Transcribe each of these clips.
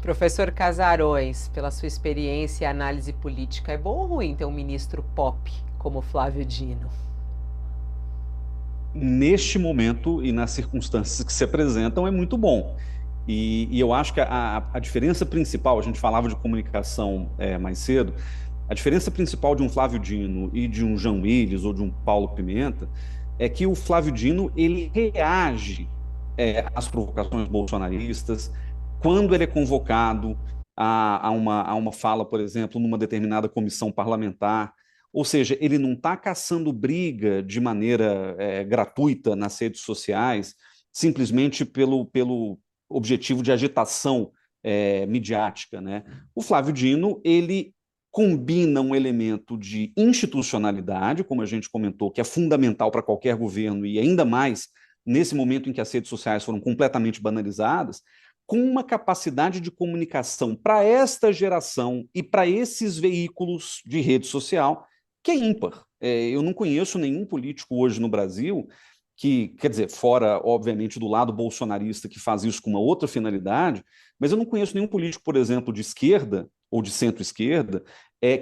Professor Casarões, pela sua experiência e análise política, é bom ou ruim ter um ministro pop como Flávio Dino? Neste momento e nas circunstâncias que se apresentam, é muito bom. E eu acho que a diferença principal, a gente falava de comunicação mais cedo, a diferença principal de um Flávio Dino e de um Jean Willis ou de um Paulo Pimenta é que o Flávio Dino ele reage às provocações bolsonaristas quando ele é convocado a uma fala, por exemplo, numa determinada comissão parlamentar. Ou seja, ele não está caçando briga de maneira gratuita nas redes sociais, simplesmente pelo objetivo de agitação midiática, né? O Flávio Dino, ele combina um elemento de institucionalidade, como a gente comentou, que é fundamental para qualquer governo, e ainda mais nesse momento em que as redes sociais foram completamente banalizadas, com uma capacidade de comunicação para esta geração e para esses veículos de rede social que é ímpar. Eu não conheço nenhum político hoje no Brasil que, quer dizer, fora, obviamente, do lado bolsonarista que faz isso com uma outra finalidade, mas eu não conheço nenhum político, por exemplo, de esquerda ou de centro-esquerda,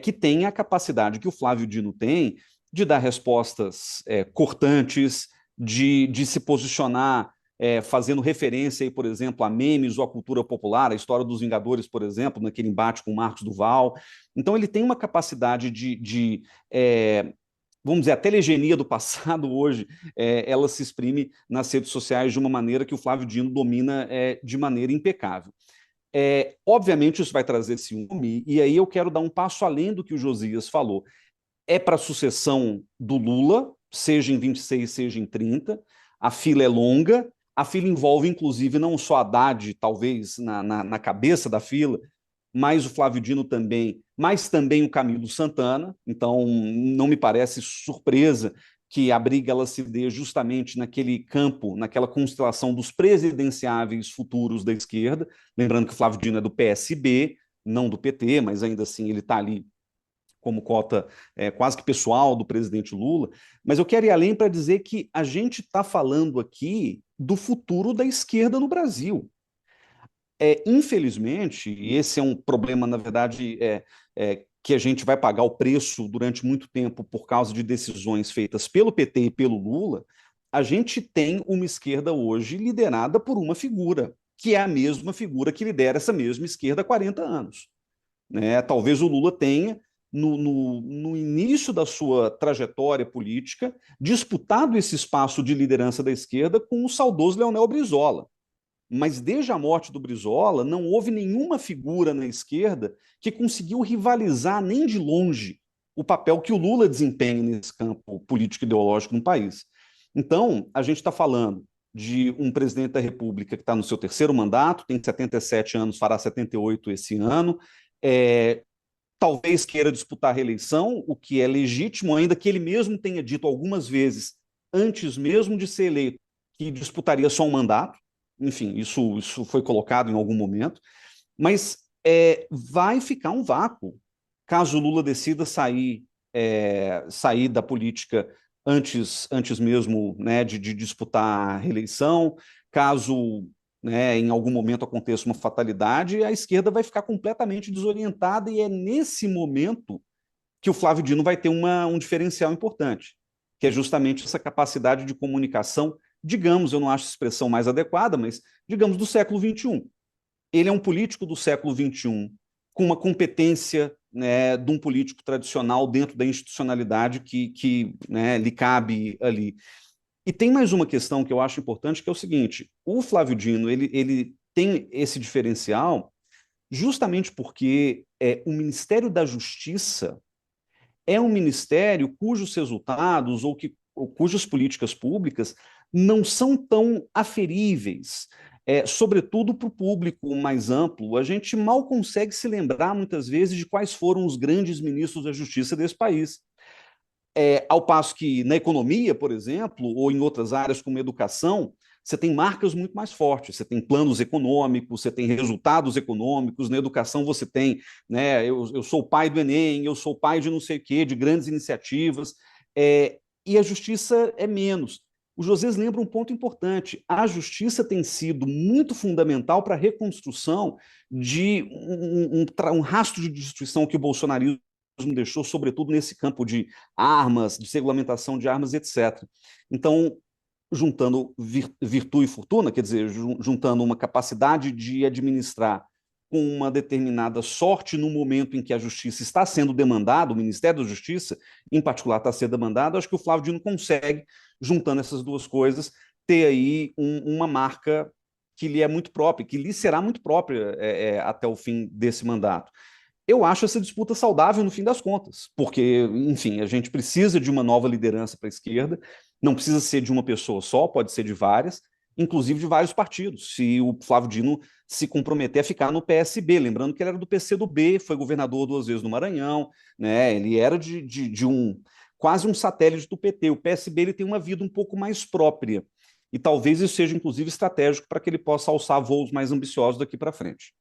que tenha a capacidade que o Flávio Dino tem de dar respostas cortantes, de se posicionar fazendo referência, aí, por exemplo, a memes ou a cultura popular, a história dos Vingadores, por exemplo, naquele embate com o Marcos Duval. Então, ele tem uma capacidade vamos dizer, a telegenia do passado hoje, ela se exprime nas redes sociais de uma maneira que o Flávio Dino domina de maneira impecável. Obviamente, isso vai trazer ciúme, e aí eu quero dar um passo além do que o Josias falou. É para a sucessão do Lula, seja em 26, seja em 30, a fila é longa, a fila envolve, inclusive, não só a Haddad, talvez, na cabeça da fila, mas o Flávio Dino também, mas também o Camilo Santana. Então, não me parece surpresa que a briga ela se dê justamente naquele campo, naquela constelação dos presidenciáveis futuros da esquerda. Lembrando que o Flávio Dino é do PSB, não do PT, mas ainda assim ele está ali como cota quase que pessoal do presidente Lula. Mas eu quero ir além para dizer que a gente está falando aqui do futuro da esquerda no Brasil. Infelizmente, e esse é um problema, na verdade, que a gente vai pagar o preço durante muito tempo por causa de decisões feitas pelo PT e pelo Lula, a gente tem uma esquerda hoje liderada por uma figura, que é a mesma figura que lidera essa mesma esquerda há 40 anos. Né? Talvez o Lula tenha, no início da sua trajetória política, disputado esse espaço de liderança da esquerda com o saudoso Leonel Brizola. Mas desde a morte do Brizola, não houve nenhuma figura na esquerda que conseguiu rivalizar nem de longe o papel que o Lula desempenha nesse campo político ideológico no país. Então, a gente está falando de um presidente da República que está no seu terceiro mandato, tem 77 anos, fará 78 esse ano, é, talvez queira disputar a reeleição, o que é legítimo, ainda que ele mesmo tenha dito algumas vezes, antes mesmo de ser eleito, que disputaria só um mandato. Enfim, isso foi colocado em algum momento, mas vai ficar um vácuo caso o Lula decida sair da política antes mesmo, né, de disputar a reeleição, caso, né, em algum momento aconteça uma fatalidade, a esquerda vai ficar completamente desorientada, e é nesse momento que o Flávio Dino vai ter um diferencial importante, que é justamente essa capacidade de comunicação, digamos, eu não acho a expressão mais adequada, mas digamos do século XXI. Ele é um político do século XXI, com uma competência, né, de um político tradicional dentro da institucionalidade que né, lhe cabe ali. E tem mais uma questão que eu acho importante, que é o seguinte: o Flávio Dino ele tem esse diferencial justamente porque o Ministério da Justiça é um ministério cujos resultados ou cujas políticas públicas não são tão aferíveis, sobretudo para o público mais amplo. A gente mal consegue se lembrar, muitas vezes, de quais foram os grandes ministros da Justiça desse país. Ao passo que na economia, por exemplo, ou em outras áreas como educação, você tem marcas muito mais fortes, você tem planos econômicos, você tem resultados econômicos. Na educação você tem, né, eu sou o pai do Enem, eu sou o pai de não sei o quê, de grandes iniciativas, e a justiça é menos. o José lembra um ponto importante. A justiça tem sido muito fundamental para a reconstrução de um rastro de destruição que o bolsonarismo deixou, sobretudo nesse campo de armas, de regulamentação de armas, etc. Então, juntando virtude e fortuna, quer dizer, juntando uma capacidade de administrar com uma determinada sorte no momento em que a justiça está sendo demandada, o Ministério da Justiça, em particular, está sendo demandado, acho que o Flávio Dino consegue, juntando essas duas coisas, ter aí uma marca que lhe é muito própria, que lhe será muito própria até o fim desse mandato. Eu acho essa disputa saudável no fim das contas, porque, enfim, a gente precisa de uma nova liderança para a esquerda, não precisa ser de uma pessoa só, pode ser de várias, inclusive de vários partidos. Se o Flávio Dino se comprometer a ficar no PSB, lembrando que ele era do PCdoB, foi governador 2 vezes no Maranhão, né? Ele era de quase um satélite do PT. O PSB ele tem uma vida um pouco mais própria, e talvez isso seja, inclusive, estratégico para que ele possa alçar voos mais ambiciosos daqui para frente.